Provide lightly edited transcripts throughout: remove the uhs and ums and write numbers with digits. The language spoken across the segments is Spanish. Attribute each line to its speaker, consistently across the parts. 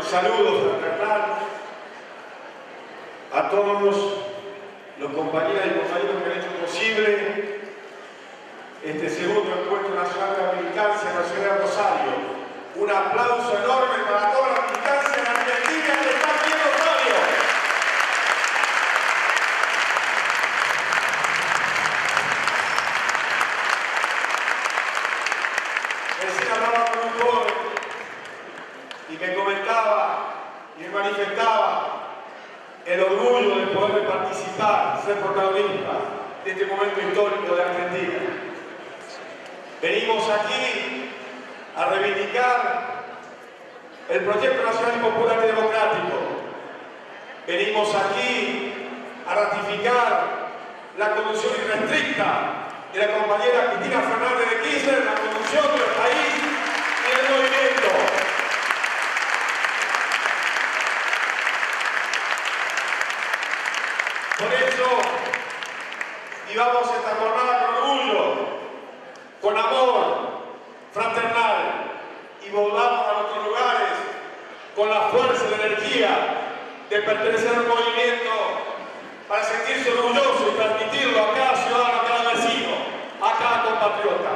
Speaker 1: saludo fraternal a todos los compañeras y compañeros que han hecho posible este segundo encuentro nacional de la militancia en la ciudad de Rosario. Un aplauso enorme para toda la militancia en Argentina que está aquí en Rosario. Recién hablaba con un joven y me comentaba y me manifestaba el orgullo de poder participar, ser protagonista de este momento histórico de Argentina. Venimos aquí a reivindicar el proyecto nacional y popular y democrático. Venimos aquí a ratificar la conducción irrestricta de la compañera Cristina Fernández de Kirchner en la conducción del país y del movimiento. Por eso, vivamos esta jornada con orgullo, con amor fraternal y volvamos a nuestros lugares con la fuerza y la energía de pertenecer a un movimiento para sentirse orgulloso y transmitirlo a cada ciudadano, a cada vecino, a cada compatriota.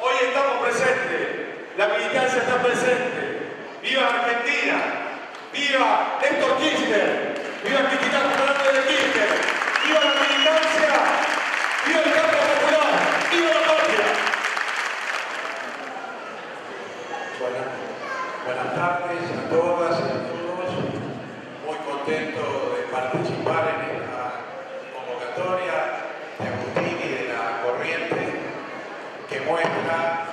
Speaker 1: Hoy estamos presentes, la militancia está presente. ¡Viva Argentina! ¡Viva Néstor Kirchner! ¡Viva Cristina Fernández de Kirchner! ¡Viva la militancia! ¡Viva el campo popular! ¡Viva la patria!
Speaker 2: Buenas tardes a todas y a todos. Muy contento de participar en esta convocatoria de Agustín y de la Corriente que muestra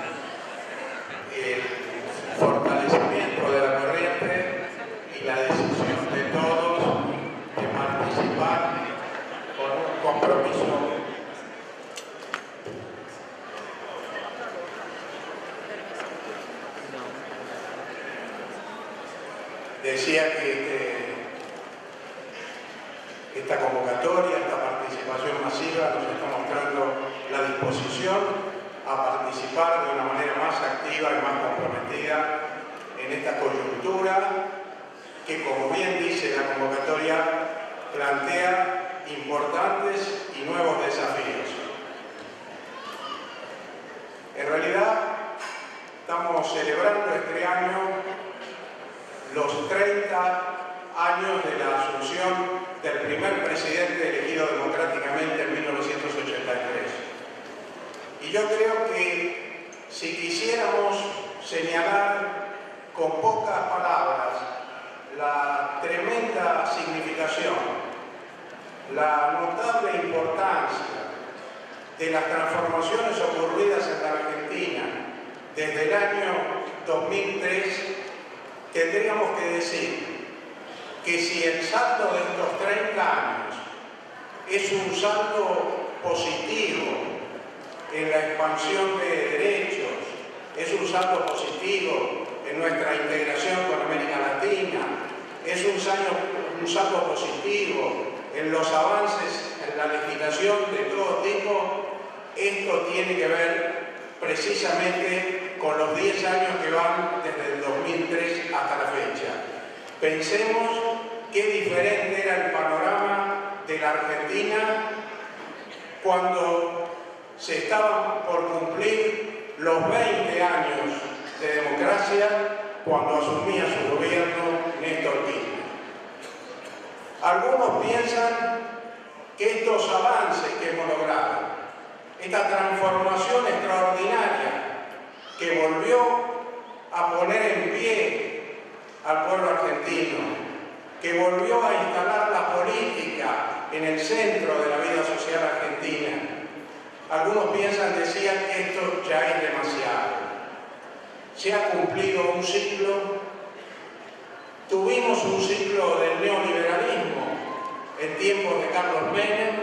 Speaker 2: el fortalecimiento de la corriente y la decisión de todos de participar con un compromiso decía que esta convocatoria, esta participación masiva nos está mostrando la disposición a participar de una manera más activa y más comprometida en esta coyuntura que, como bien dice la convocatoria, plantea importantes y nuevos desafíos. En realidad, estamos celebrando este año los 30 años de la asunción del primer presidente elegido democráticamente en 1983. Y yo creo que si quisiéramos señalar con pocas palabras la tremenda significación, la notable importancia de las transformaciones ocurridas en la Argentina desde el año 2003, tendríamos que decir que si el saldo de estos 30 años es un saldo positivo en la expansión de derechos, es un saldo positivo en nuestra integración con América Latina, es un saldo positivo en los avances en la legislación de todo tipo, esto tiene que ver precisamente con los 10 años que van desde el 2003 hasta la fecha. Pensemos qué diferente era el panorama de la Argentina cuando se estaban por cumplir los 20 años de democracia cuando asumía su gobierno Néstor Kirchner. Algunos piensan que estos avances que hemos logrado, esta transformación extraordinaria que volvió a poner en pie al pueblo argentino, que volvió a instalar la política en el centro de la vida social argentina. Algunos decían que esto ya es demasiado. Se ha cumplido un ciclo, tuvimos un ciclo del neoliberalismo en tiempos de Carlos Menem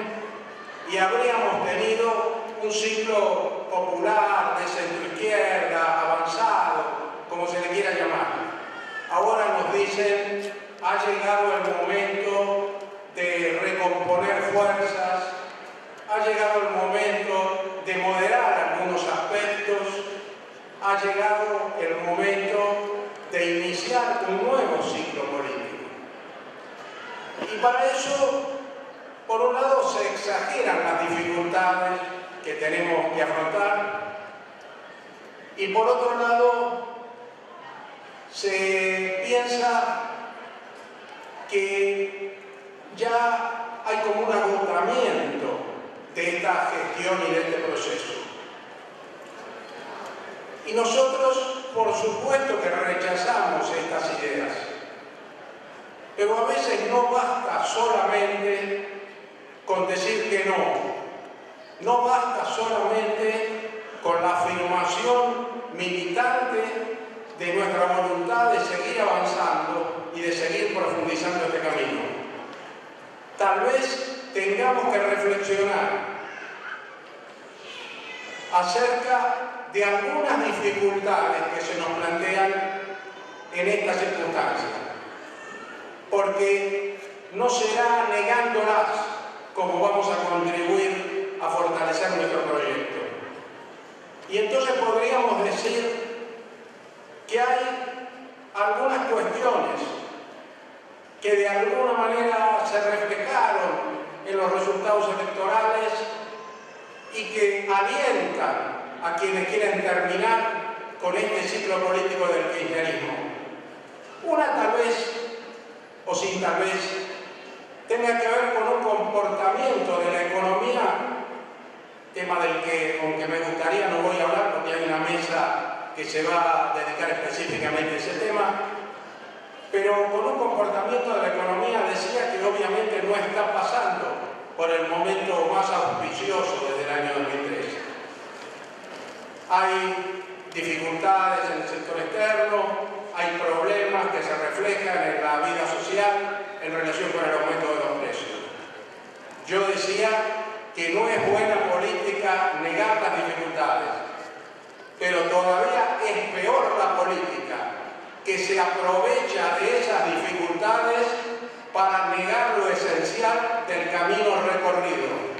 Speaker 2: y habríamos tenido un ciclo popular, de centroizquierda, avanzado, como se le quiera llamar. Ahora nos dicen, ha llegado el momento de recomponer fuerzas, ha llegado el momento de moderar algunos aspectos, ha ha llegado el momento de iniciar un nuevo ciclo político. Y para eso, por un lado, se exageran las dificultades que tenemos que afrontar y por otro lado, se piensa que ya hay como un agotamiento de esta gestión y de este proceso. Y nosotros, por supuesto que rechazamos estas ideas, pero a veces no basta solamente con decir que no basta solamente con la afirmación militante de nuestra voluntad de seguir avanzando y de seguir profundizando este camino. Tal vez tengamos que reflexionar acerca de algunas dificultades que se nos plantean en estas circunstancias, porque no será negándolas como vamos a contribuir a fortalecer nuestro proyecto. Y entonces podríamos decir que hay algunas cuestiones que de alguna manera se reflejaron en los resultados electorales y que alientan a quienes quieren terminar con este ciclo político del kirchnerismo. Una tal vez, o sin tal vez, tenga que ver con un comportamiento de la economía, tema del que, aunque me gustaría, no voy a hablar porque hay una mesa que se va a dedicar específicamente a ese tema, pero con un comportamiento de la economía, decía, que obviamente no está pasando por el momento más auspicioso desde el año 2013. Hay dificultades en el sector externo, hay problemas que se reflejan en la vida social en relación con el aumento de los precios. Yo decía que no es buena política negar las dificultades, pero todavía es peor la política que se aprovecha de esas dificultades para negar lo esencial del camino recorrido.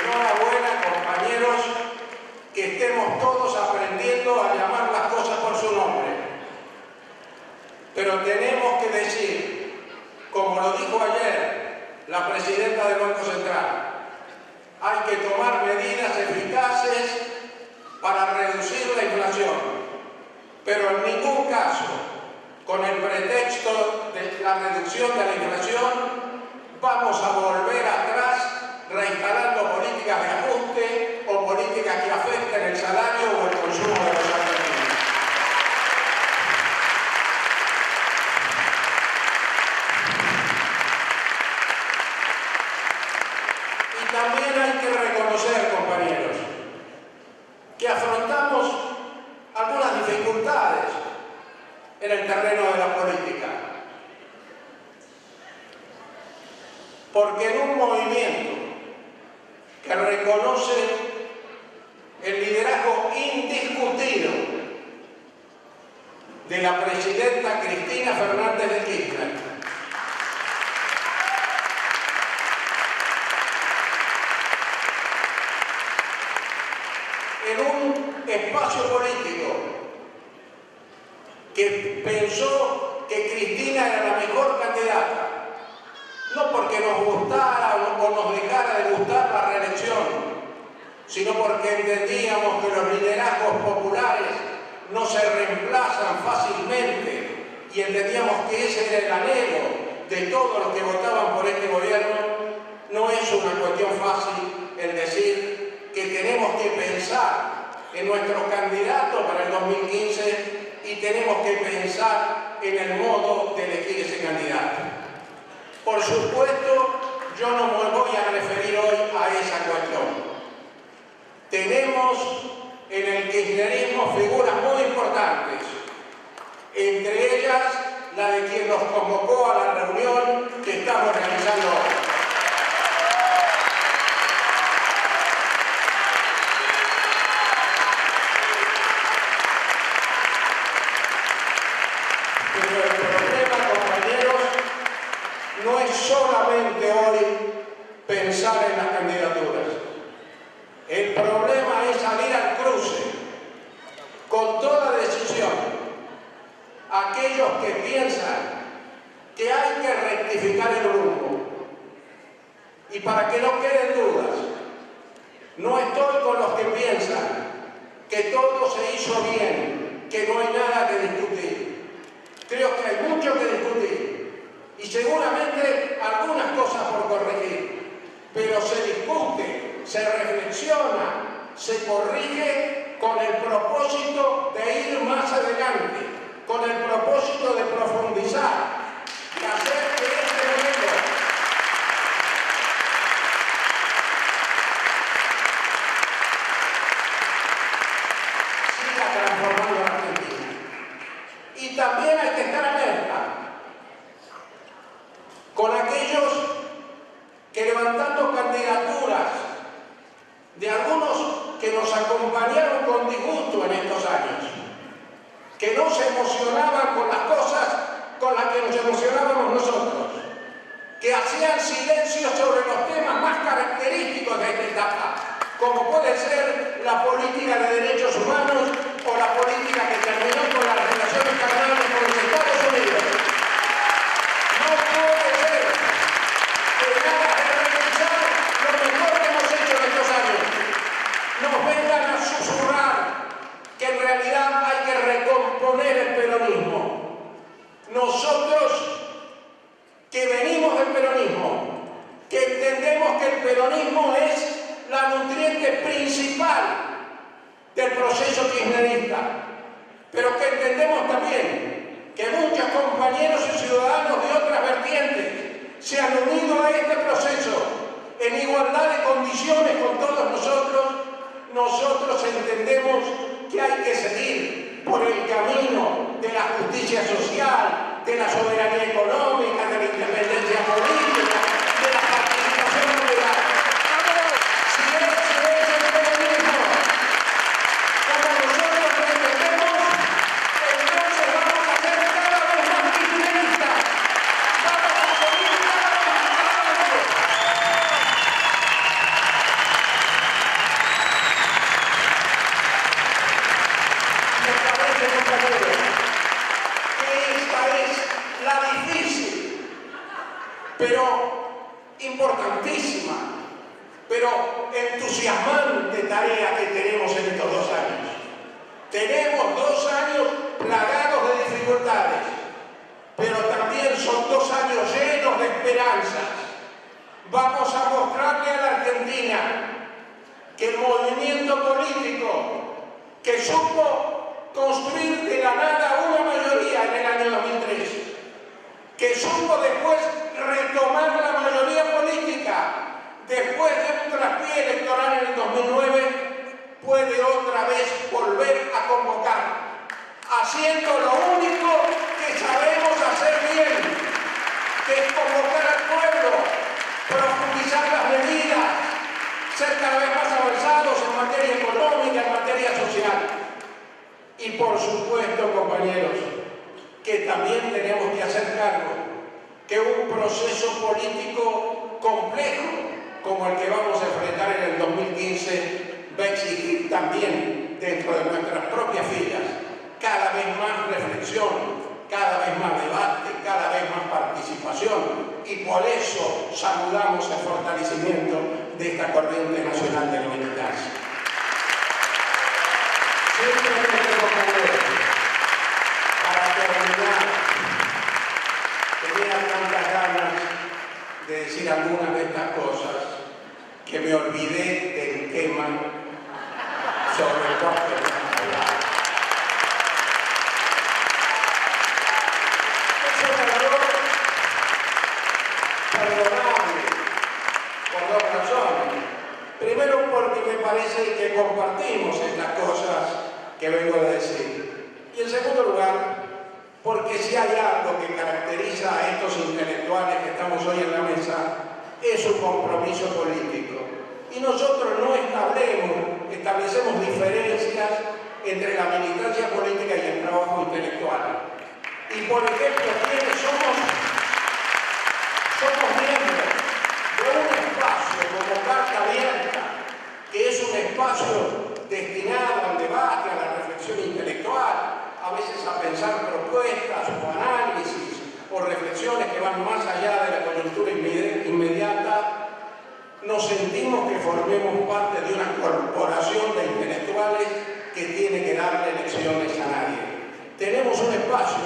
Speaker 2: Enhorabuena, compañeros, que estemos todos aprendiendo a llamar las cosas por su nombre. Pero tenemos que decir, como lo dijo ayer la presidenta del Banco Central, hay que tomar medidas eficaces para reducir la inflación, pero en ningún caso, con el pretexto de la reducción de la inflación, vamos a volver atrás reinstalando políticas de ajuste o políticas que afecten el salario o el consumo de los argentinos. Y también hay que reconocer, compañeros, que afrontamos algunas dificultades en el terreno de la política. Porque en un movimiento que reconoce el liderazgo indiscutido de la presidenta Cristina Fernández de Kirchner, en un espacio político que pensó que Cristina era la mejor candidata, no porque nos gustara o nos dejara de gustar la reelección, sino porque entendíamos que los liderazgos populares no se reemplazan fácilmente y entendíamos que ese era el anhelo de todos los que votaban por este gobierno. No es una cuestión fácil el decir que tenemos que pensar en nuestro candidato para el 2015 y tenemos que pensar en el modo de elegir ese candidato. Por supuesto, yo no me voy a referir hoy a esa cuestión. Tenemos en el kirchnerismo figuras muy importantes, entre ellas la de quien nos convocó a la reunión que estamos realizando hoy. Pero el problema, compañeros, no es solo pensar en las candidaturas. El problema es salir al cruce con toda decisión. Aquellos que piensan que hay que rectificar el rumbo. Y para que no queden dudas, no estoy con los que piensan que todo se hizo bien, que no hay nada que discutir. Creo que hay mucho que discutir y seguramente algunas cosas por corregir, pero se discute, se reflexiona, se corrige con el propósito de ir más adelante, con el propósito de profundizar, de hacer que este mundo siga transformando a la Argentina. Y también hay que estar alerta con aquellos que, levantando candidaturas de algunos que nos acompañaron con disgusto en estos años, que no se emocionaban con las cosas con las que nos emocionábamos nosotros, que hacían silencio sobre los temas más característicos de esta etapa, como puede ser la política de derechos humanos o la política que terminó con las relaciones carnales con los Estados Unidos. No puede ser que nada de revisar lo mejor que hemos hecho en estos años nos vengan a susurrar que en realidad hay que recomponer el peronismo. Nosotros que venimos del peronismo, que entendemos que el peronismo es la nutriente principal del proceso kirchnerista, pero que entendemos también que muchos compañeros y ciudadanos de otras vertientes se han unido a este proceso en igualdad de condiciones con todos nosotros. Nosotros entendemos que hay que seguir por el camino de la justicia social, de la soberanía económica, de la independencia política, de la participación popular. Si es el peronismo como nosotros lo entendemos, entonces vamos a ser cada vez más kirchneristas. Vamos a seguir cada vez más adelante. Me parece, compañeros, que esta es la difícil, pero importantísima, pero entusiasmante tarea que tenemos en estos 2 años. Tenemos 2 años plagados de dificultades, pero también son 2 años llenos de esperanzas. Vamos a mostrarle a la Argentina que el movimiento político que supo construir de la nada una mayoría en el año 2003, que supo después retomar la mayoría política después de un traspié electoral en el 2009, puede otra vez volver a convocar, haciendo lo único que sabemos hacer bien, que es convocar al pueblo, profundizar las medidas, ser cada vez más avanzados en materia económica, en materia social. Y por supuesto, compañeros, que también tenemos que hacer cargo que un proceso político complejo como el que vamos a enfrentar en el 2015 va a exigir también dentro de nuestras propias filas cada vez más reflexión, cada vez más debate, cada vez más participación, y por eso saludamos el fortalecimiento de esta corriente nacional de la militancia. Simplemente, compañeros, para terminar, tenía tantas ganas de decir algunas de estas cosas que me olvidé del tema sobre el cual queríamos hablar. Es un error perdonable por 2 razones. Primero, porque me parece que compartimos estas cosas que vengo a decir. Y en segundo lugar, porque si hay algo que caracteriza a estos intelectuales que estamos hoy en la mesa, es su compromiso político. Y nosotros no establecemos diferencias entre la militancia política y el trabajo intelectual. Y por ejemplo, ¿quiénes somos? Somos miembros de un espacio nos sentimos que formemos parte de una corporación de intelectuales que tiene que darle lecciones a nadie. Tenemos un espacio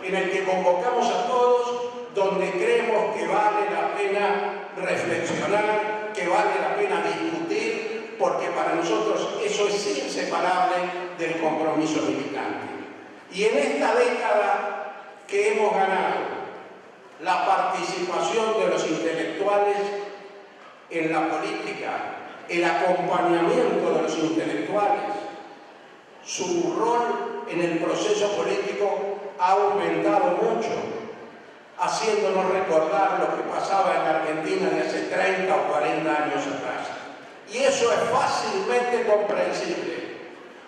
Speaker 2: en el que convocamos a todos, donde creemos que vale la pena reflexionar, que vale la pena discutir, porque para nosotros eso es inseparable del compromiso militante. Y en esta década que hemos ganado la participación de los intelectuales en la política, el acompañamiento de los intelectuales, su rol en el proceso político ha aumentado mucho, haciéndonos recordar lo que pasaba en Argentina de hace 30 o 40 años atrás. Y eso es fácilmente comprensible,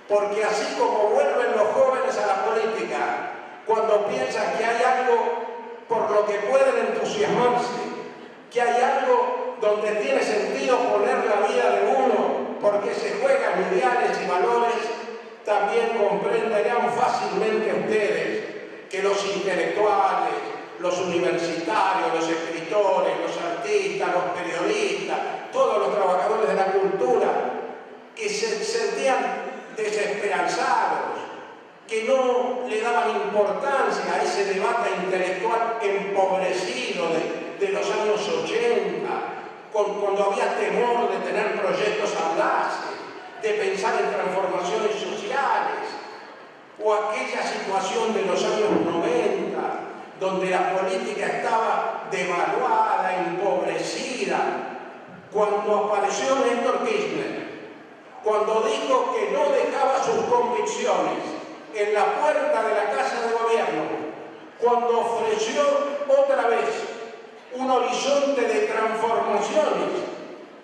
Speaker 2: porque así como vuelven los jóvenes a la política cuando piensan que hay algo por lo que pueden entusiasmarse, que hay algo donde tiene sentido poner la vida de uno porque se juegan ideales y valores, también comprenderán fácilmente ustedes que los intelectuales, los universitarios, los escritores, los artistas, los periodistas, todos los trabajadores de la cultura, que se sentían desesperanzados, que no le daban importancia a ese debate intelectual empobrecido de los años 80, cuando había temor de tener proyectos audaces, de pensar en transformaciones sociales, o aquella situación de los años 90, donde la política estaba devaluada, empobrecida, cuando apareció Néstor Kirchner, cuando dijo que no dejaba sus convicciones en la puerta de la Casa de Gobierno, cuando ofreció otra vez un horizonte de transformaciones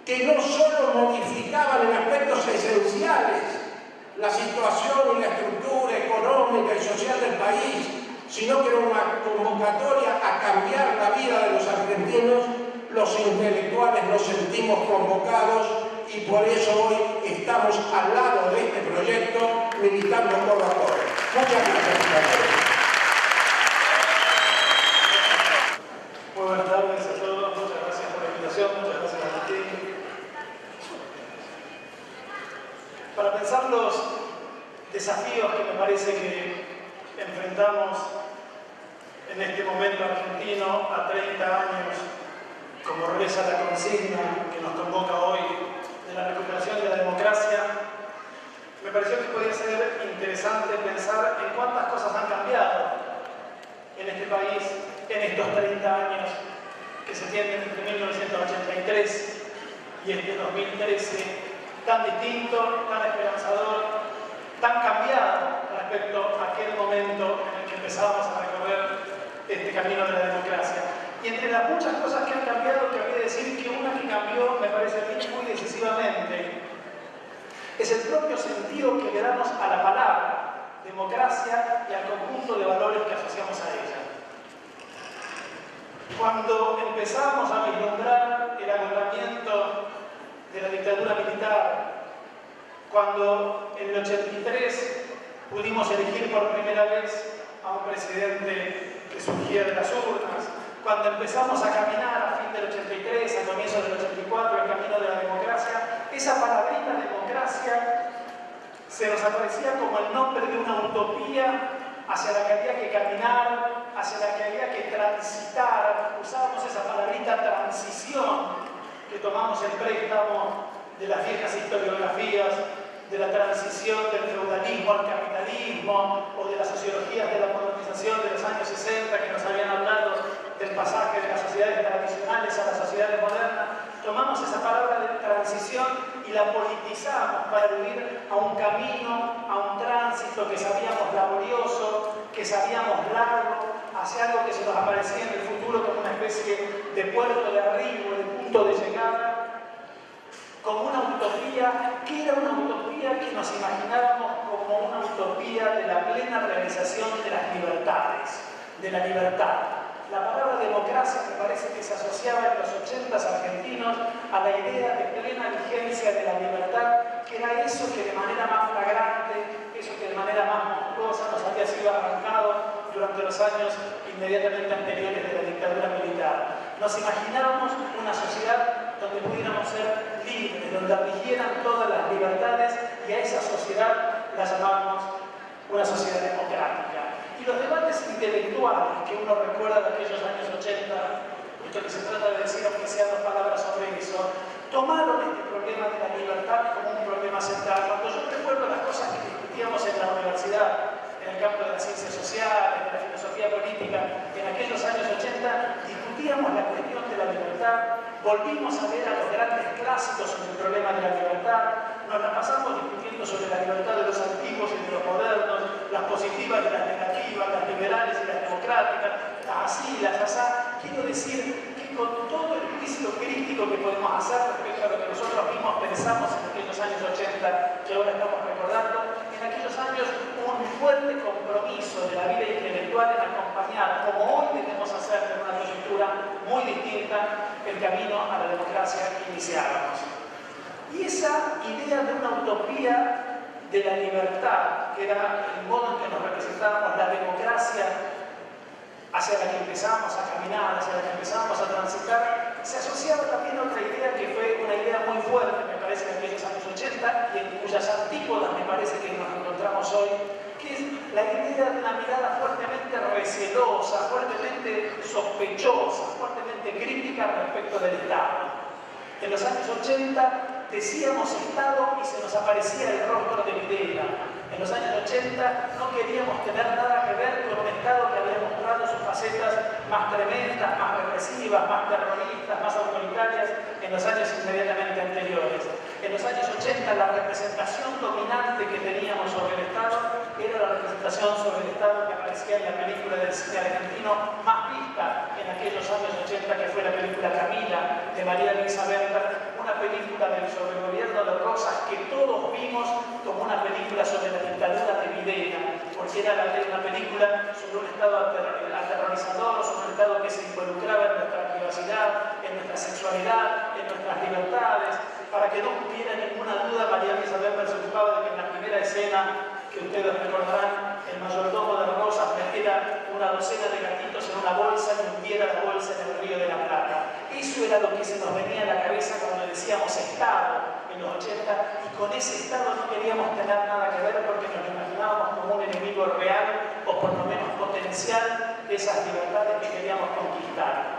Speaker 2: que no solo modificaban en aspectos esenciales la situación y la estructura económica y social del país, sino que era una convocatoria a cambiar la vida de los argentinos, los intelectuales nos sentimos convocados y por eso hoy estamos al lado de este proyecto, militando codo a codo. Muchas gracias.
Speaker 3: Muy buenas tardes a todos, muchas gracias por la invitación, muchas gracias a ti. Para pensar los desafíos que me parece que enfrentamos en este momento argentino, a 30 años, como reza la consigna que nos convoca hoy, de la recuperación de la democracia, me pareció que podía ser interesante pensar en cuántas cosas han cambiado en este país en estos 30 años que se tienen entre 1983 y este 2013, tan distinto, tan esperanzador, tan cambiado respecto a aquel momento en el que empezábamos a recorrer este camino de la democracia. Y entre las muchas cosas que han cambiado, quería decir que una que cambió, me parece a mí muy decisivamente, es el propio sentido que le damos a la palabra democracia y al conjunto de valores que asociamos a ella. Cuando empezamos a vislumbrar el agotamiento de la dictadura militar, cuando en el 83 pudimos elegir por primera vez a un presidente que surgía de las urnas, cuando empezamos a caminar a fin del 83, a comienzos del 84, el camino de la democracia, esa palabrita democracia se nos aparecía como el nombre de una utopía hacia la que había que caminar, hacia la que había que transitar. Usábamos esa palabrita transición, que tomamos el préstamo de las viejas historiografías, de la transición del feudalismo al capitalismo, o de las sociologías de la modernización de los años 60 que nos habían hablado del pasaje de las sociedades tradicionales a las sociedades modernas. Tomamos esa palabra de transición y la politizamos para aludir a un camino, a un tránsito que sabíamos laborioso, que sabíamos largo, hacia algo que se nos aparecía en el futuro como una especie de puerto de arribo, de punto de llegada, como una utopía, que era una utopía que nos imaginábamos como una utopía de la plena realización de las libertades, de la libertad. La palabra democracia me parece que se asociaba en los 80s argentinos a la idea de plena vigencia de la libertad, que era eso que de manera más flagrante, eso que de manera más monstruosa nos había sido arrancado durante los años inmediatamente anteriores de la dictadura militar. Nos imaginábamos una sociedad donde pudiéramos ser libre, donde rigieran todas las libertades, y a esa sociedad la llamamos una sociedad democrática. Y los debates intelectuales que uno recuerda de aquellos años 80, esto que se trata de decir, aunque sean dos palabras sobre eso, tomaron este problema de la libertad como un problema central. Cuando yo recuerdo las cosas que discutíamos en la universidad, en el campo de las ciencias sociales, de la filosofía política, en aquellos años 80, discutíamos la cuestión de la libertad, volvimos a ver a los grandes clásicos sobre el problema de la libertad, nos la pasamos discutiendo sobre la libertad de los antiguos y de los modernos, las positivas y las negativas, las liberales y las democráticas, las así, las asá. Quiero decir que con todo el juicio crítico que podemos hacer respecto a lo que nosotros mismos pensamos en aquellos años 80, que ahora estamos recordando, en aquellos años hubo un fuerte compromiso de la vida intelectual en acompañar, como hoy debemos hacer en una coyuntura muy distinta, el camino a la democracia que iniciábamos. Y esa idea de una utopía de la libertad, que era el modo en que nos representábamos la democracia hacia la que empezamos a caminar, hacia la que empezamos a transitar, se asociaba también a otra idea que fue una idea muy fuerte, me parece, en aquellos años 80, y en cuyas antípodas me parece que nos encontramos hoy, que es la idea de una mirada fuertemente recelosa, fuertemente sospechosa, fuertemente crítica respecto del Estado. En los años 80 decíamos Estado y se nos aparecía el rostro de Videla. En los años 80 no queríamos tener nada que ver con un Estado que había mostrado sus facetas más tremendas, más represivas, más terroristas, más autoritarias en los años inmediatamente anteriores. En los años 80 la representación dominante que teníamos sobre el Estado era la representación sobre el Estado que aparecía en la película del cine argentino más vista en aquellos años 80, que fue la película Camila, de María Luisa Berber, una película sobre el gobierno de Rosas que todos vimos como una película sobre la dictadura de Videla, porque era una película sobre un Estado aterrorizador, sobre un Estado que se involucraba en nuestra privacidad, en nuestra sexualidad, en nuestras libertades. Para que no hubiera ninguna duda, María Luisa Berber se ocupaba de que en la primera escena, que ustedes recordarán, el mayordomo de Rosas metiera una docena de gatitos en una bolsa y hundiera la bolsa en el Río de la Plata. Eso era lo que se nos venía a la cabeza cuando decíamos Estado en los 80, y con ese Estado no queríamos tener nada que ver porque nos imaginábamos como un enemigo real o por lo menos potencial de esas libertades que queríamos conquistar.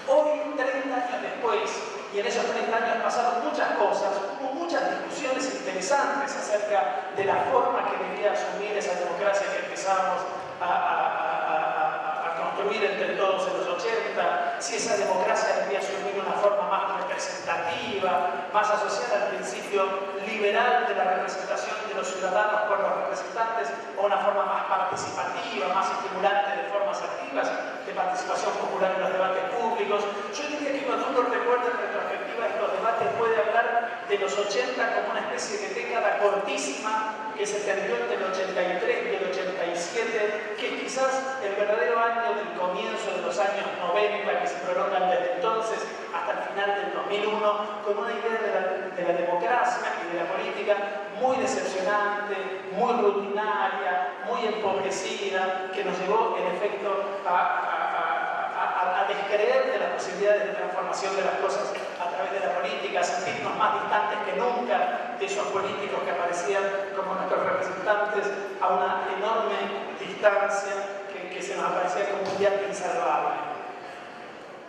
Speaker 3: Hoy, 30 años después, y en esos 30 años pasaron muchas cosas, hubo muchas discusiones interesantes acerca de la forma que debía asumir esa democracia que empezábamos a construir entre todos en los 80, si esa democracia debía asumir una forma más representativa, más asociada al principio liberal de la representación de los ciudadanos por los representantes, o una forma más participativa, más estimulante de formas activas de participación popular en los debates públicos. Yo diría que cuando uno recuerda en retrospectiva estos debates puede hablar de los 80 como una especie de década cortísima que se tendió entre el 83 y el 87, que quizás el verdadero año del comienzo de los años 90, que se prolongan desde entonces hasta el final del 2001, con una idea de la democracia y de la política muy decepcionante, muy rutinaria, muy empobrecida, que nos llevó en efecto a descreer de las posibilidades de transformación de las cosas a través de la política, a sentirnos más distantes que nunca de esos políticos que aparecían como nuestros representantes, a una enorme distancia que se nos aparecía como un viaje insalvable.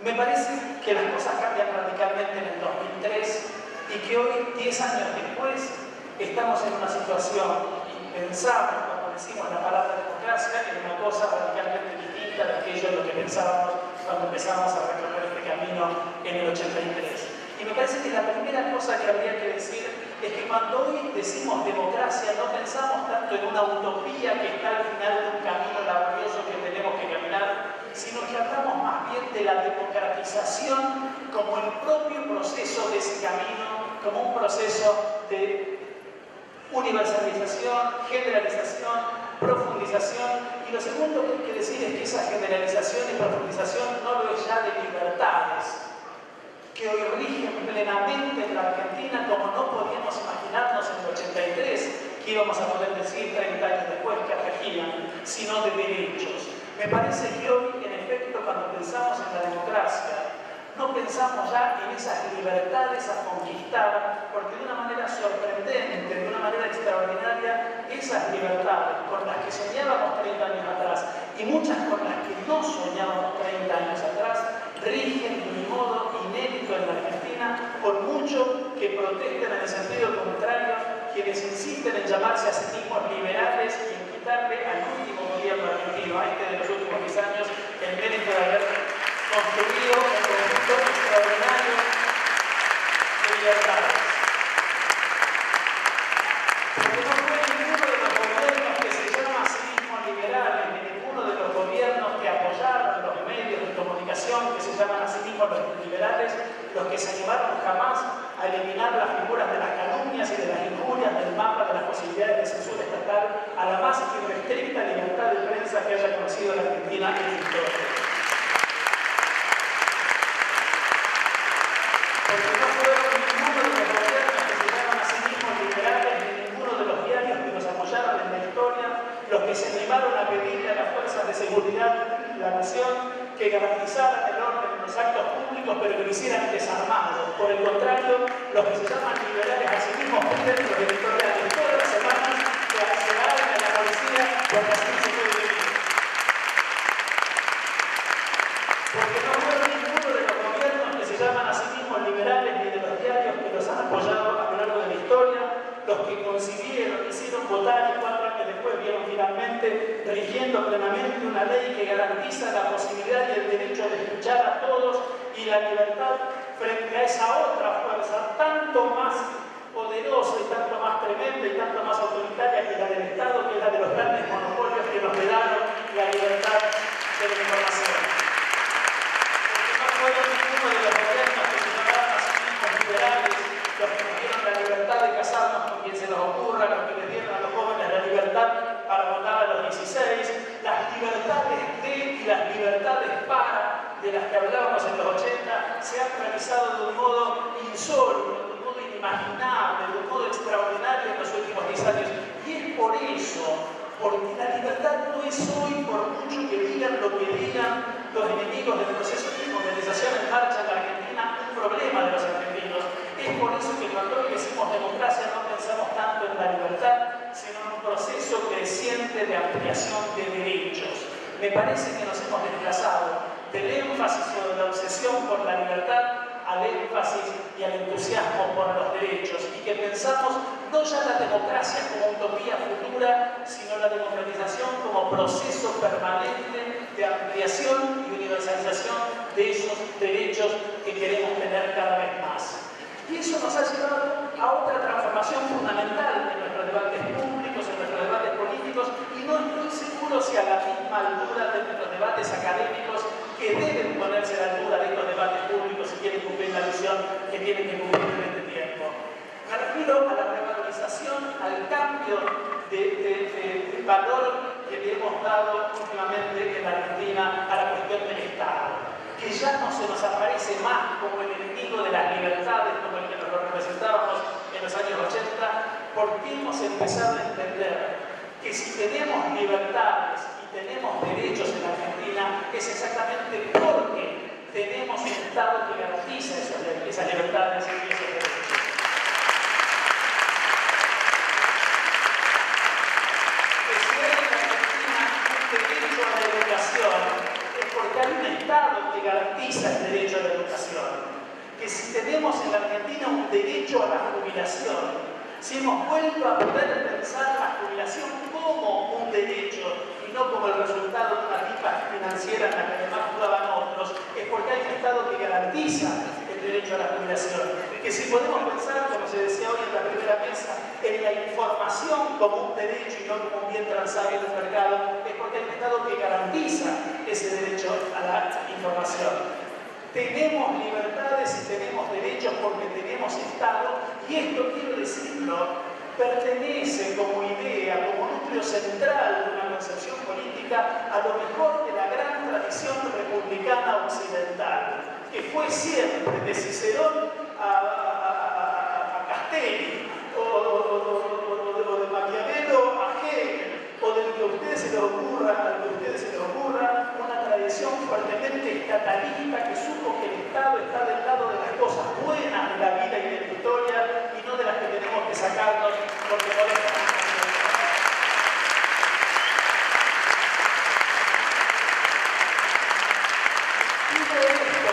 Speaker 3: Me parece que las cosas cambian radicalmente en el 2003 y que hoy, 10 años después, estamos en una situación impensable cuando decimos la palabra democracia, en una cosa radicalmente distinta de aquello en lo que pensábamos cuando empezamos a recorrer este camino en el 83. Y me parece que la primera cosa que habría que decir es que cuando hoy decimos democracia no pensamos tanto en una utopía que está al final de un camino laborioso que tenemos que caminar, sino que hablamos más bien de la democratización como el propio proceso de ese camino, como un proceso de universalización, generalización, profundización. Y lo segundo que hay que decir es que esa generalización y profundización no lo es ya de libertades, que hoy rigen plenamente en la Argentina como no podíamos imaginarnos en el 83, que íbamos a poder decir 30 años después que regían, sino de derechos. Me parece que hoy, en efecto, cuando pensamos en la democracia, no pensamos ya en esas libertades a conquistar, porque de una manera sorprendente, de una manera extraordinaria, esas libertades con las que soñábamos 30 años atrás y muchas con las que no soñábamos 30 años atrás, rigen de un modo inédito en la Argentina, por mucho que protesten en el sentido contrario quienes insisten en llamarse a sí mismos liberales y en quitarle al último gobierno argentino, a este de los últimos 10 años, el mérito de haber construido un conjunto extraordinario de libertades. Porque no fue ninguno de los gobiernos que se llama a sí mismos liberales, ni ninguno de los gobiernos que apoyaron los medios de comunicación que se llaman a sí mismos los liberales, los que se animaron jamás a eliminar las figuras de las calumnias y de las injurias del mapa de las posibilidades de censura estatal a la más irrestricta libertad de prensa que haya conocido la Argentina en su historia. Porque no fueron ninguno de los gobiernos que se llaman a sí mismos liberales, ni ninguno de los diarios que nos apoyaron en la historia, los que se animaron a pedirle a las fuerzas de seguridad de la nación que garantizaran el orden en los actos públicos, pero que lo hicieran desarmados. Por el contrario, los que se llaman liberales a sí mismos piden los editoriales todas las semanas que accedan a la policía porque así no se puede vivir. Porque no fueron ninguno de los gobiernos que se llaman a sí mismos liberales ni de los diarios que los han apoyado a lo largo de la historia, los que concibieron, hicieron votar y 4 años después vieron finalmente rigiendo plenamente una ley que garantiza la posibilidad y el derecho de escuchar a todos y la libertad frente a esa otra fuerza tanto más poderosa y tanto más tremenda y tanto más autoritaria que la del Estado, que es la de los grandes monopolios que nos vedaron la libertad de la información. Porque no fueron ninguno de los gobiernos que se llamaban a sí mismos liberales los que nos dieron la libertad de casarnos con quien se nos ocurra, los que les dieron a los jóvenes la libertad para votar a los 16, las libertades de y las libertades para de las que hablábamos en los 80 se han realizado de un modo insólito, de un modo inimaginable, de un modo extraordinario en los últimos 10 años. Y es por eso, porque la libertad no es hoy, por mucho que digan lo que digan los enemigos del proceso de modernización en marcha en la Argentina, un problema de los argentinos. Es por eso que cuando hoy decimos democracia no pensamos tanto en la libertad, sino en un proceso creciente de ampliación de derechos. Me parece que nos hemos desplazado del énfasis o de la obsesión por la libertad al énfasis y al entusiasmo por los derechos, y que pensamos no ya la democracia como utopía futura, sino la democratización como proceso permanente de ampliación y universalización de esos derechos que queremos tener cada vez más. Y eso nos ha llevado a otra transformación fundamental en nuestros debates públicos, en nuestros debates políticos, y no estoy seguro si a la misma altura de nuestros debates académicos, que deben ponerse a la altura de estos debates públicos si quieren cumplir la misión que tienen que cumplir en este tiempo. Me refiero a la revalorización, al cambio de valor que le hemos dado últimamente en la Argentina a la cuestión del Estado, que ya no se nos aparece más como el enemigo de las libertades, como el que nos lo representábamos en los años 80, porque hemos empezado a entender que si tenemos libertades y tenemos derechos en la Argentina, es exactamente porque tenemos un Estado que garantiza esas libertades y esos derechos. Que si hay en la Argentina un derecho a la educación, es porque hay un Estado que garantiza el derecho a la educación. Que si tenemos en la Argentina un derecho a la jubilación, si hemos vuelto a poder pensar la jubilación como un derecho y no como el resultado de una rifa financiera en la que además jugaban otros, es porque hay un Estado que garantiza el derecho a la jubilación. Que si podemos pensar, como se decía hoy en la primera mesa, en la información como un derecho y no como un bien transable en el mercado, es porque hay un Estado que garantiza ese derecho a la información. Tenemos libertades y tenemos derechos porque tenemos Estado, y esto, quiero decirlo, pertenece como idea, como núcleo central de una concepción política a lo mejor de la gran tradición republicana occidental, que fue siempre de Cicerón a Castelli, o de Maquiavelo a Hegel, o del que a ustedes se les ocurra, una tradición fuertemente estatalista que supo que el Estado está del lado de las cosas buenas de la vida y de la historia y no de las que tenemos que sacarnos porque molestan. Digo esto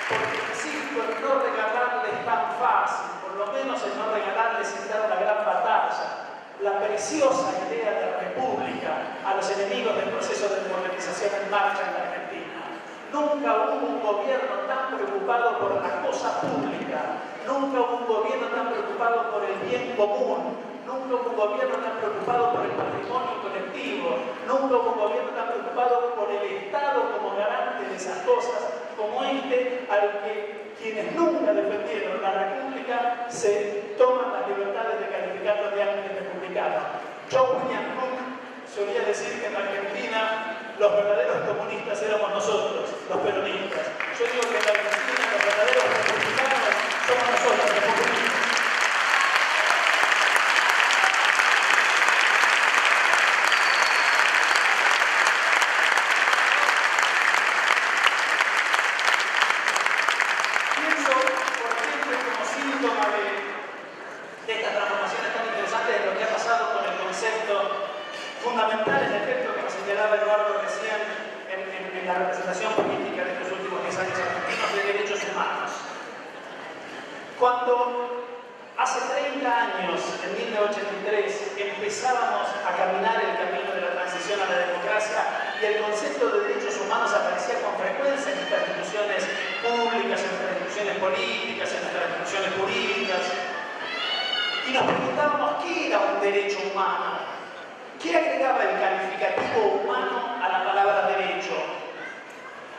Speaker 3: porque insisto en no regalarles tan fácil, por lo menos en no regalarles sin dar una gran batalla, la preciosa idea de república a los enemigos del proceso de modernización en marcha en la Argentina. Nunca hubo un gobierno tan preocupado por la cosa pública, nunca hubo un gobierno tan preocupado por el bien común, nunca hubo un gobierno tan preocupado por el patrimonio colectivo, nunca hubo un gobierno tan preocupado por el Estado como garante de esas cosas, como este al que quienes nunca defendieron la República se toman las libertades de calificarlo de antirrepublicano. John William Cook solía decir que en la Argentina los verdaderos comunistas éramos nosotros, los peronistas. Yo digo que en la Argentina los verdaderos republicanos somos nosotros, los comunistas. Pienso, por ejemplo, como síntoma de estas transformaciones tan interesantes de lo que ha pasado con el concepto fundamental, en efecto, que nos señalaba Eduardo recién en la representación política de estos últimos 10 años argentinos de derechos humanos. Cuando hace 30 años, en 1983, empezábamos a caminar el camino de la transición a la democracia y el concepto de derechos humanos aparecía con frecuencia en nuestras discusiones públicas, en nuestras discusiones políticas, en nuestras discusiones jurídicas, y nos preguntábamos qué era un derecho humano. ¿Qué agregaba el calificativo humano a la palabra derecho?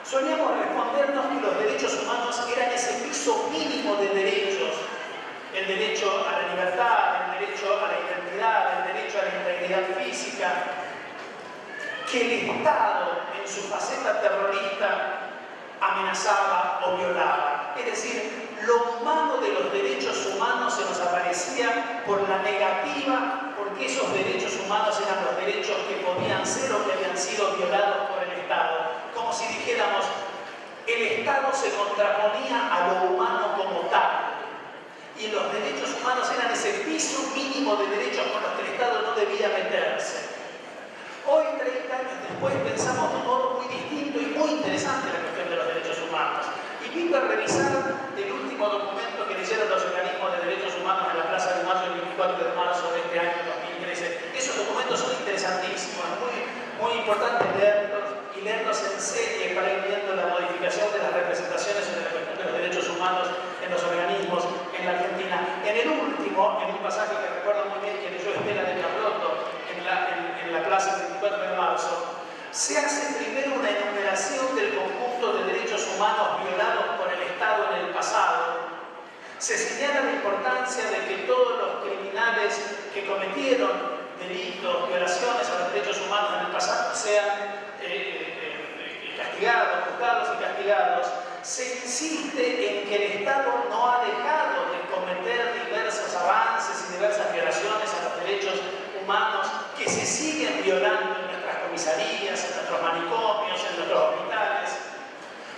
Speaker 3: Solíamos respondernos que los derechos humanos eran ese piso mínimo de derechos. El derecho a la libertad, el derecho a la identidad, el derecho a la integridad física, que el Estado, en su faceta terrorista, amenazaba o violaba. Es decir, lo humano de los derechos humanos se nos aparecía por la negativa, porque esos derechos humanos eran los derechos que podían ser o que habían sido violados por el Estado. Como si dijéramos, el Estado se contraponía a lo humano como tal. Y los derechos humanos eran ese piso mínimo de derechos con los que el Estado no debía meterse. Hoy, 30 años después, pensamos de un modo muy distinto y muy interesante la cuestión de los derechos humanos. Invito a revisar el último documento que leyeron los organismos de derechos humanos en la Plaza de Mayo el 24 de marzo de este año 2013. Esos documentos son interesantísimos, es muy importante leerlos y leerlos en serie para ir viendo la modificación de las representaciones sobre la cuestión de los derechos humanos en los organismos en la Argentina. En el último, en un pasaje que recuerdo muy bien que leyó Estela de Carlotto en la Plaza del 24 de marzo, se hace primero una enumeración del conjunto de derechos humanos violados por el Estado en el pasado. Se señala la importancia de que todos los criminales que cometieron delitos, violaciones a los derechos humanos en el pasado sean castigados, juzgados y castigados. Se insiste en que el Estado no ha dejado de cometer diversos avances y diversas violaciones a los derechos humanos que se siguen violando en nuestras comisarías, en nuestros manicomios, en nuestros hospitales.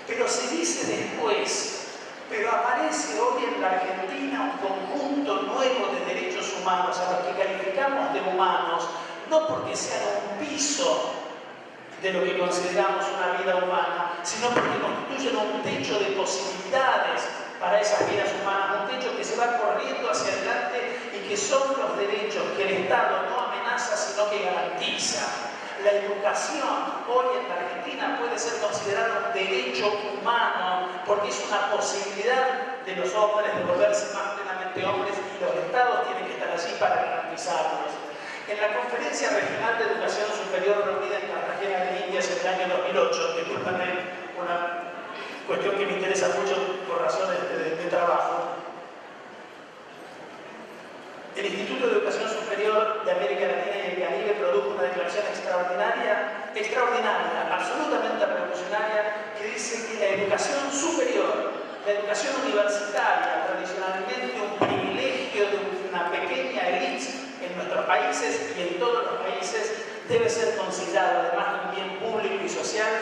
Speaker 3: Pero se dice después, pero aparece hoy en la Argentina un conjunto nuevo de derechos humanos a los que calificamos de humanos, no porque sean un piso de lo que consideramos una vida humana, sino porque constituyen un techo de posibilidades para esas vidas humanas, un techo que se va corriendo hacia adelante y que son los derechos que el Estado no amenaza, sino que garantiza. La educación hoy en la Argentina puede ser considerada un derecho humano porque es una posibilidad de los hombres de volverse más plenamente hombres y los Estados tienen que estar allí para garantizarlos. En la Conferencia Regional de Educación Superior reunida en Cartagena de Indias en el año 2008, discúlpame, una cuestión que me interesa mucho por razones de trabajo, el Instituto de Educación Superior de América Latina y el Caribe produjo una declaración extraordinaria, absolutamente revolucionaria, que dice que la educación superior, la educación universitaria, tradicionalmente un privilegio de una pequeña élite en nuestros países y en todos los países, debe ser considerado, además de un bien público y social,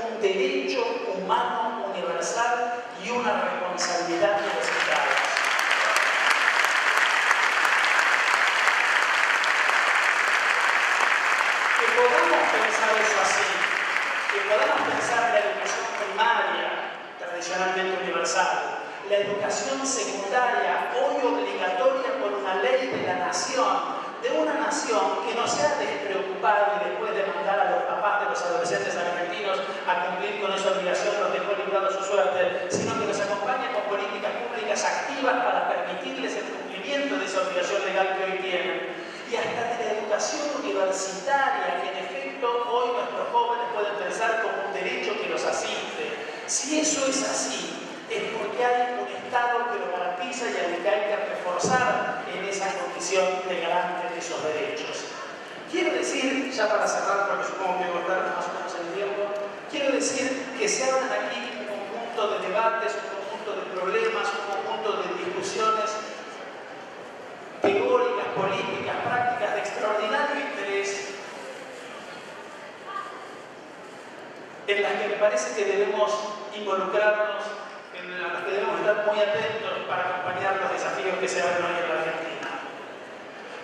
Speaker 3: un derecho humano universal. universal y una responsabilidad de los estados. Que podamos pensar eso así, que podamos pensar la educación primaria, tradicionalmente universal, la educación secundaria, hoy obligatoria por una ley de la nación, de una nación que no sea despreocupada y después de mandar a los papás de los adolescentes argentinos a cumplir con esa obligación los dejó librado su suerte, sino que nos acompañe con políticas públicas activas para permitirles el cumplimiento de esa obligación legal que hoy tienen. Y hasta de la educación universitaria, que en efecto hoy nuestros jóvenes pueden pensar como un derecho que los asiste. Si eso es así, es porque hay un Estado que lo garantiza y al que hay que reforzar en esa condición de garante de esos derechos. Quiero decir, ya para cerrar, porque supongo que voy a estar más o menos en el tiempo, quiero decir que se hablan aquí un conjunto de debates, un conjunto de problemas, un conjunto de discusiones teóricas, políticas, prácticas de extraordinario interés, en las que me parece que debemos involucrarnos, en las que debemos estar muy atentos para acompañar los desafíos que se abren hoy en la Argentina.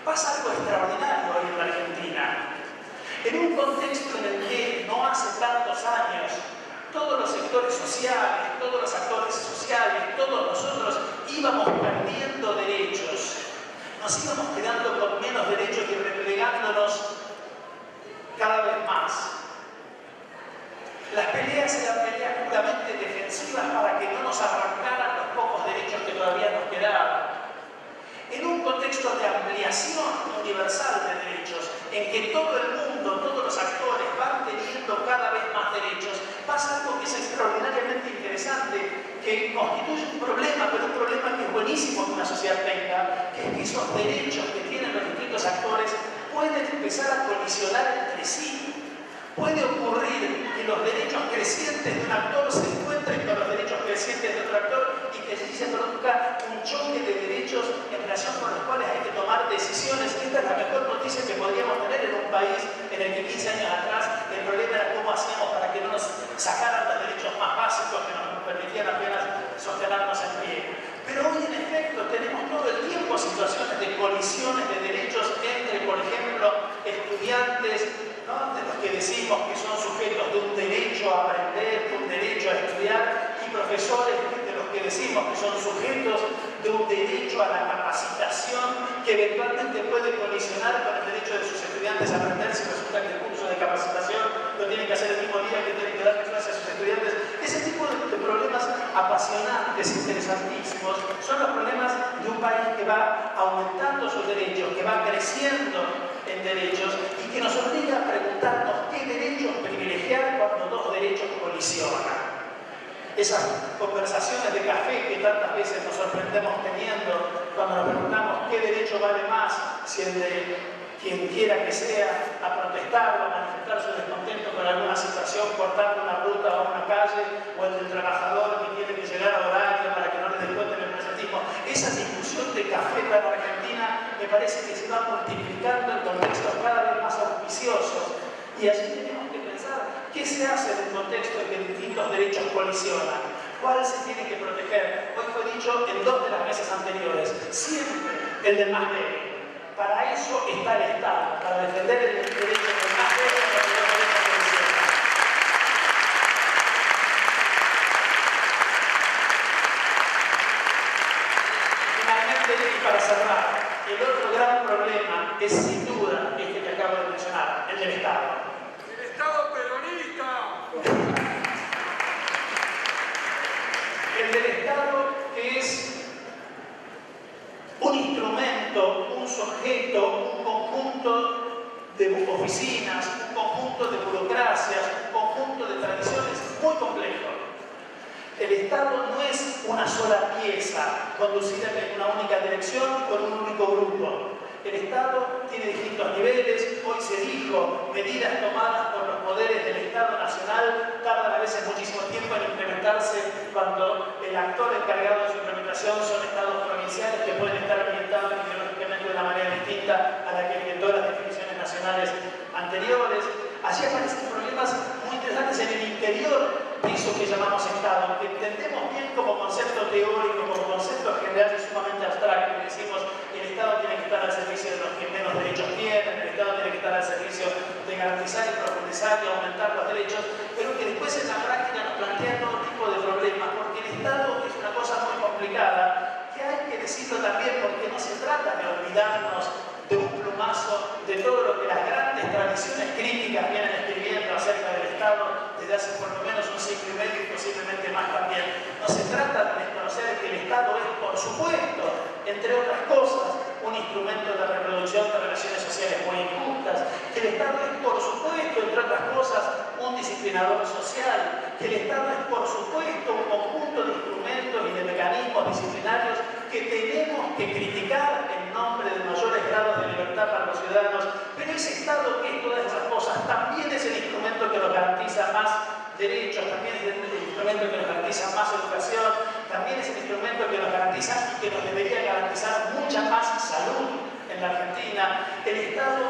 Speaker 3: Pasa algo extraordinario hoy en la Argentina. En un contexto en el que no hace tantos años todos los sectores sociales, todos los actores sociales, todos nosotros íbamos perdiendo derechos. Nos íbamos quedando con menos derechos y replegándonos cada vez más. Las peleas eran peleas puramente defensivas para que no nos arrancaran los pocos derechos que todavía nos quedaban. En un contexto de ampliación universal de derechos, en que todo el mundo, todos los actores van teniendo cada vez más derechos, pasa algo que es extraordinariamente interesante, que constituye un problema, pero un problema que es buenísimo que una sociedad tenga, que es que esos derechos que tienen los distintos actores pueden empezar a colisionar entre sí. Puede ocurrir que los derechos crecientes de un actor se encuentren con los derechos crecientes de otro actor y que allí se produzca un choque de derechos en relación con los cuales hay que tomar decisiones. Esta es la mejor noticia que podríamos tener en un país en el que 15 años atrás el problema era cómo hacíamos para que no nos sacaran los derechos más básicos que nos permitían apenas sostenernos en pie. Pero hoy en efecto tenemos todo el tiempo situaciones de colisiones de derechos entre, por ejemplo, estudiantes, ¿no?, de los que decimos que son sujetos de un derecho a aprender, de un derecho a estudiar, y profesores de los que decimos que son sujetos de un derecho a la capacitación que eventualmente puede colisionar con el derecho de sus estudiantes a aprender si resulta que el curso de capacitación lo tienen que hacer el mismo día que tienen que dar clases a sus estudiantes. Ese tipo de problemas apasionantes, interesantísimos, son los problemas de un país que va aumentando sus derechos, que va creciendo en derechos y que nos obliga a preguntarnos qué derechos privilegiar cuando dos derechos colisionan. Esas conversaciones de café que tantas veces nos sorprendemos teniendo cuando nos preguntamos qué derecho vale más, si el de quien quiera que sea a protestar o a manifestar su descontento con alguna situación cortando una ruta o una calle, o el del trabajador que tiene que llegar a horario para que no le descuenten el presentismo. Esa discusión de café para Argentina me parece que se va multiplicando en contextos cada vez más auspiciosos, y allí tenemos que pensar qué se hace en un contexto en que distintos derechos colisionan, cuál se tiene que proteger. Hoy fue dicho en dos de las mesas anteriores, siempre el del más débil. Para eso está el Estado, para defender el derecho del más débil y los derechos colisionan. Finalmente, y para cerrar, el otro gran problema es sin duda este que acabo de mencionar, el del Estado.
Speaker 4: ¡El Estado peronista!
Speaker 3: El del Estado, que es un instrumento, un sujeto, un conjunto de oficinas, un conjunto de burocracias, un conjunto de tradiciones muy complejo. El Estado no es una sola pieza conducida en una única dirección con un único grupo. El Estado tiene distintos niveles. Hoy se dijo, medidas tomadas por los poderes del Estado Nacional tardan a veces muchísimo tiempo en implementarse cuando el actor encargado de su implementación son estados provinciales que pueden estar ambientados ideológicamente de una manera distinta a la que inventó las definiciones nacionales anteriores. Allí aparecen problemas muy interesantes en el interior de eso que llamamos Estado, que entendemos bien como concepto teórico, como concepto general y sumamente abstracto, y decimos que el Estado tiene que estar al servicio de los que menos derechos tienen, el Estado tiene que estar al servicio de garantizar y profundizar y aumentar los derechos, pero que después en la práctica nos plantea todo tipo de problemas, porque el Estado es una cosa muy complicada, que hay que decirlo también, porque no se trata de olvidarnos de un plumazo de todo lo que las grandes tradiciones críticas vienen escribiendo acerca del Estado desde hace por lo menos un siglo y medio y posiblemente más también. No se trata de desconocer que el Estado es, por supuesto, entre otras cosas, un instrumento de reproducción de relaciones sociales muy injustas, que el Estado es, por supuesto, entre otras cosas, un disciplinador social, que el Estado es, por supuesto, un conjunto de instrumentos y de mecanismos disciplinarios que tenemos que criticar en nombre de mayores grados de libertad para los ciudadanos, pero ese Estado que es todas esas cosas también es el instrumento que nos garantiza más derechos, también es el instrumento que nos garantiza más educación, también es el instrumento que nos garantiza y que nos debería garantizar mucha más salud en la Argentina. El Estado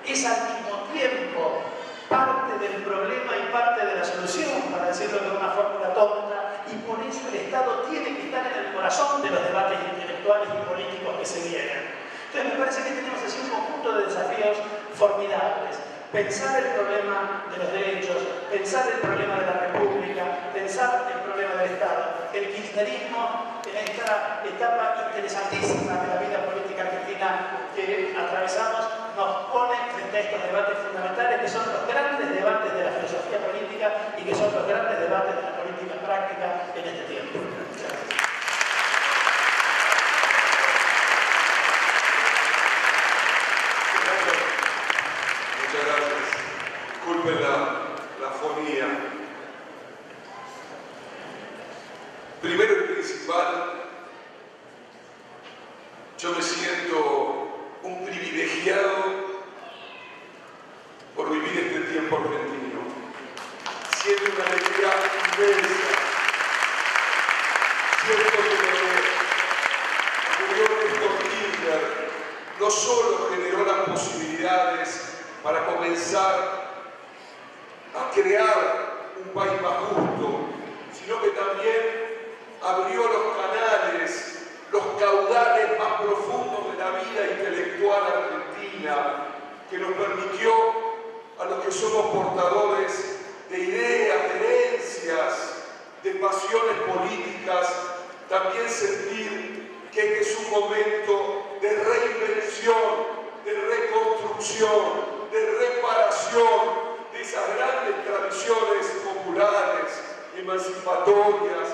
Speaker 3: es al mismo tiempo parte del problema y parte de la solución, para decirlo de una fórmula tonta, y por eso el Estado tiene que estar en el corazón de los debates intelectuales y políticos que se vienen. Entonces me parece que tenemos así un conjunto de desafíos formidables. Pensar el problema de los derechos, pensar el problema de la República, pensar el problema del Estado. El kirchnerismo, en esta etapa interesantísima de la vida política argentina que atravesamos, nos pone frente a estos debates fundamentales que son los grandes debates de la filosofía política y que son los grandes debates de la política práctica en este tiempo.
Speaker 5: Muchas gracias. Disculpen la fonía. Primero y principal, yo me siento un privilegiado por vivir este tiempo argentino. Siento una alegría inmensa. Siento que Néstor Kirchner no solo generó las posibilidades para comenzar a crear un país más justo, sino que también abrió los canales, los caudales más profundos de la vida intelectual argentina, que nos permitió a los que somos portadores de ideas, de herencias, de pasiones políticas, también sentir que este es un momento de reinvención, de reconstrucción, de reparación de esas grandes tradiciones populares, emancipatorias,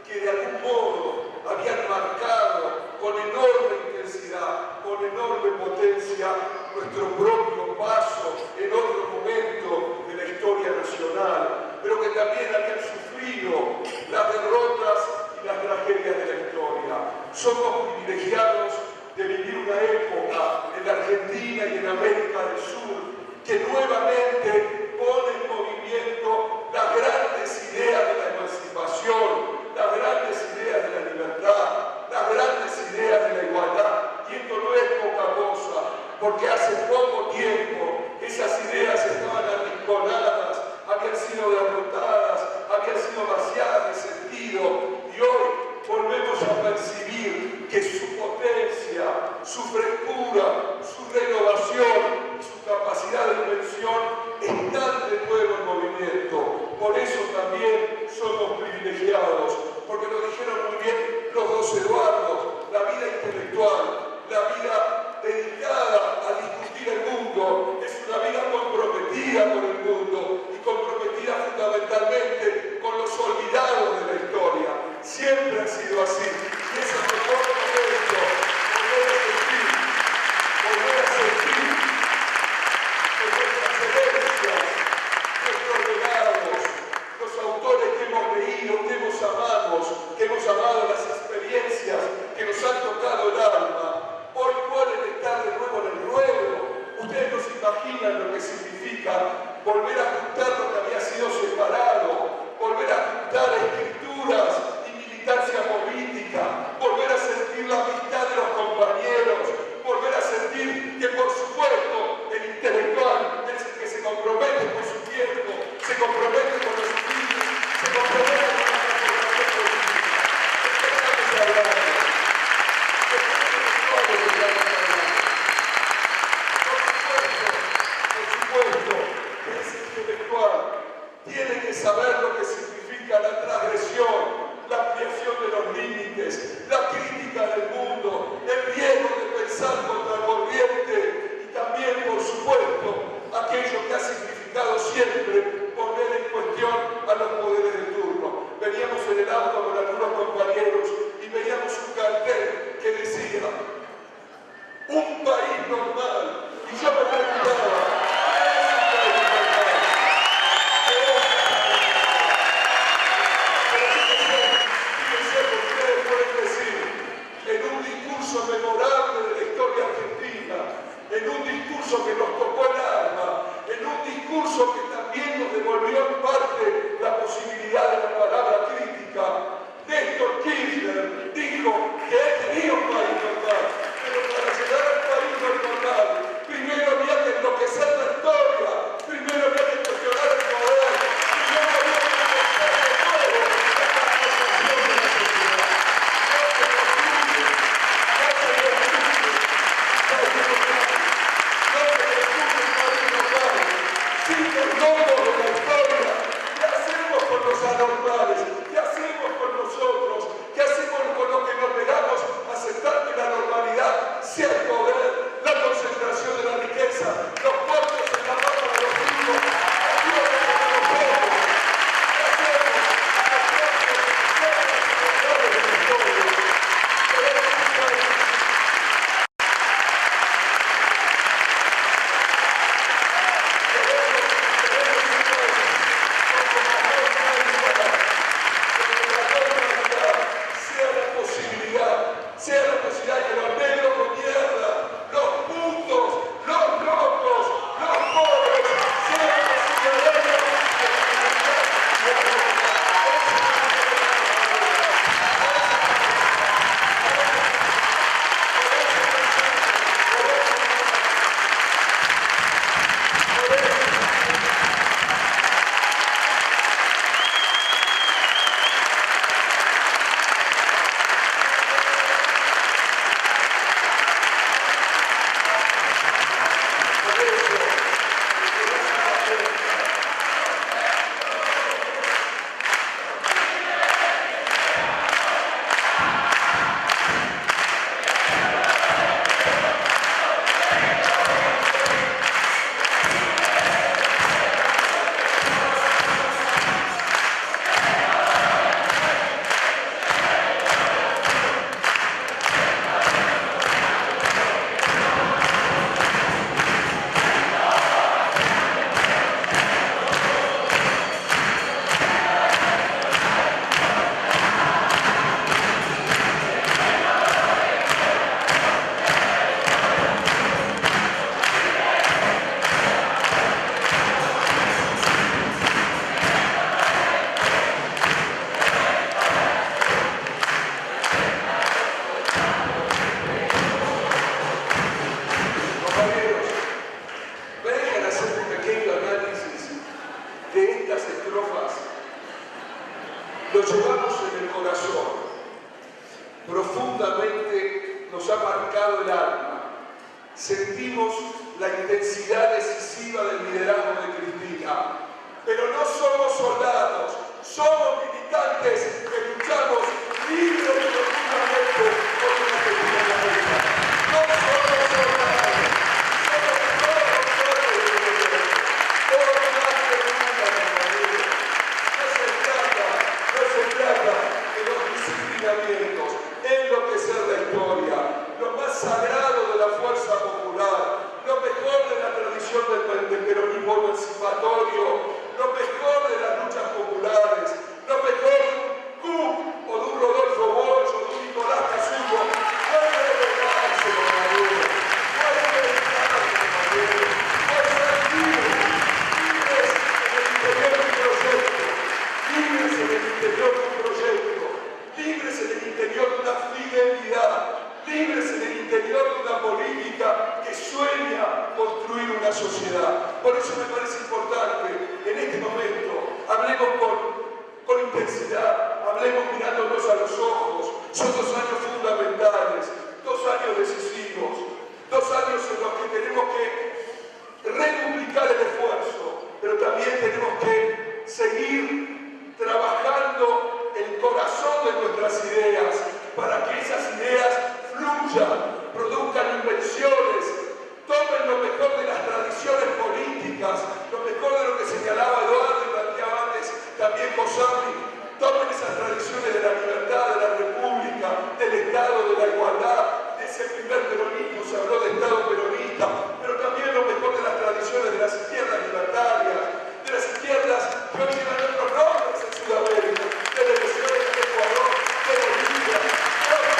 Speaker 5: que de algún modo habían marcado con enorme intensidad, con enorme potencia, nuestro propio paso en otro momento de la historia nacional, pero que también habían sufrido las derrotas y las tragedias de la historia. Somos privilegiados de vivir una época en la Argentina y en América del Sur que nuevamente pone en movimiento las grandes ideas de la emancipación, las grandes ideas de la libertad, las grandes ideas de la igualdad. Y esto no es poca cosa, porque hace poco tiempo esas ideas estaban arrinconadas, habían sido derrotadas, habían sido vaciadas de sentido, y hoy volvemos a percibir que su potencia, su frescura, su renovación y su capacidad de invención están de nuevo en movimiento. Por eso también somos privilegiados, porque lo dijeron muy bien los dos Eduardos, la vida intelectual, la vida dedicada a discutir el mundo, es una vida comprometida con el mundo y comprometida fundamentalmente con los olvidados de la historia. Siempre ha sido así. Y es el mejor momento volver a sentir que nuestras herencias, nuestros legados, los autores que hemos leído, que hemos amado las experiencias que nos han tocado el alma, hoy pueden estar de nuevo en el ruedo. Ustedes no se imaginan lo que significa volver a juntar lo que había sido separado, volver a juntar escrituras y militancia política, volver a sentir la amistad de los compañeros, volver a sentir que, por supuesto, el intelectual es el que se compromete con su tiempo, se compromete con los estudios, se discurso que nos tocó el alma, en un discurso que también nos devolvió en parte la posibilidad de la palabra crítica. Néstor Kirchner dijo que él quería un país normal, pero para llegar al país normal, primero había que enloquecer la historia, primero había que cuestionar el poder, primero había que enloquecer de nuevo la transformación de la sociedad. Sin los logros de la historia, ¿qué hacemos con los anormales? ¿Qué hacemos con nosotros? ¿Qué hacemos con lo que nos negamos a aceptar que la normalidad sea el poder, la concentración de la riqueza, los cortes en la mano de los ricos, la tierra de los pobres? ¿Qué hacemos? Sea la posibilidad que los negros con mierda, los putos, los locos, los pobres, sea la posibilidad de lo llevamos en el corazón, profundamente nos ha marcado el alma. Sentimos la intensidad decisiva del liderazgo de Cristina, pero no somos soldados, somos militantes que luchamos libre y profundamente por una Argentina mejor. No somos soldados, somos todos los pueblos de Venezuela, todos más que nunca, compañeros. No se trata de los disciplinamientos, enloquecer la historia, lo más sagrado de la fuerza popular, lo mejor de la tradición del peronismo emancipatorio, lo mejor de las luchas populares, lo mejor de un Cook o de un Rodolfo Bosch o de un Nicolás Casulo. No hay que regalarse, compañeros. No hay que regalarse, compañeros. No hay que ser libres, libres en el interior de un proyecto, libres en el interior de un proyecto, libres en el interior de una fidelidad, libres en el interior de una política que sueña construir una sociedad. Por eso me parece importante, en este momento, hablemos con intensidad, hablemos mirándonos a los ojos. Son 2 años fundamentales, 2 años decisivos, 2 años en los que tenemos que reduplicar el esfuerzo, pero también tenemos que seguir trabajando el corazón de nuestras ideas para que esas ideas fluyan, produzcan invenciones, tomen lo mejor de las tradiciones políticas, lo mejor de lo que señalaba Eduardo y planteaba antes también Josami, tomen esas tradiciones de la libertad, de la república, del Estado, de la igualdad, de ese primer peronismo, se habló de Estado peronista, pero también lo mejor de las tradiciones de las izquierdas libertarias, de las izquierdas que hoy llevan otros nombres en Sudamérica, de Venezuela, de Ecuador, de Bolivia. Todos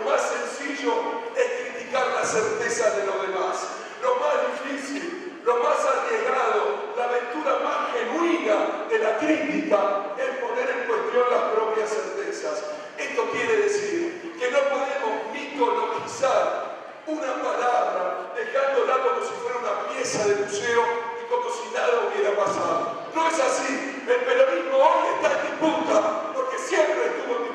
Speaker 5: más sencillo es criticar las certezas de los demás. Lo más difícil, lo más arriesgado, la aventura más genuina de la crítica es poner en cuestión las propias certezas. Esto quiere decir que no podemos mitologizar una palabra dejándola como si fuera una pieza de museo y como si nada hubiera pasado. No es así. El peronismo hoy está en disputa porque siempre estuvo en